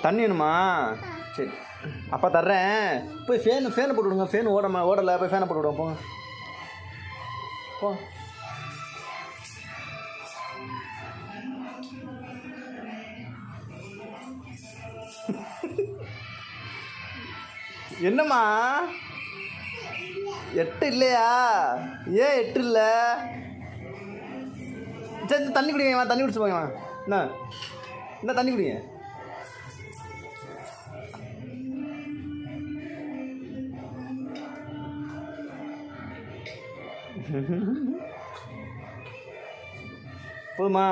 தண்ணி வேணுமா? சரி அப்பா தர்றேன். போய் ஃபேனை போட்டு விடுங்க. ஃபேன் ஓடலை. போய் ஃபேனை போட்டு விடுவோம். போங்க போ. என்னம்மா 8 இல்லையா? ஏன் 8 இல்லை? சரி தண்ணி குடிங்க. தண்ணி குடிச்சு போங்க. என்ன தண்ணி குடிங்க. போதுமா?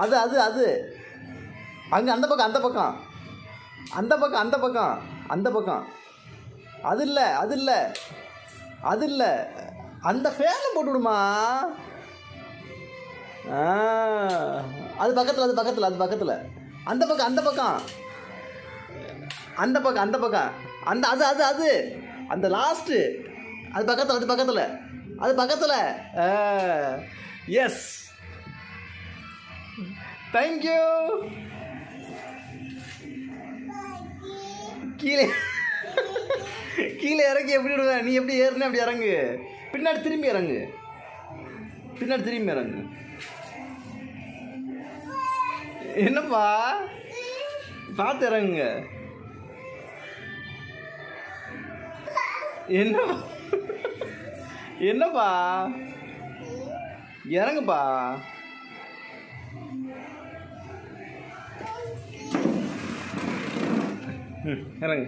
அது அது அது அங்கே அந்த பக்கம் அந்த பக்கம் அந்த பக்கம் அந்த பக்கம் அந்த பக்கம் அது இல்லை அது இல்லை அது இல்லை. அந்த ஃபேனை போட்டு விடுமா. அது பக்கத்தில் அது பக்கத்தில் அது பக்கத்தில் அந்த பக்கம் அந்த பக்கம் அந்த பக்கம் அந்த பக்கம் அந்த அது அது அது அந்த லாஸ்ட்டு அது பக்கத்தில் அது பக்கத்தில் அது பக்கத்தில். Yes thank you. கீழே கீழே இறங்கி எப்படி விடுவேன்? நீ எப்படி ஏறுன அப்படி இறங்கு. பின்னாடி திரும்பி இறங்கு. பின்னாடி திரும்பி இறங்கு. என்னப்பா பார்த்து இறங்குங்க. என்னப்பா என்னப்பா இறங்குப்பா. இறங்கு.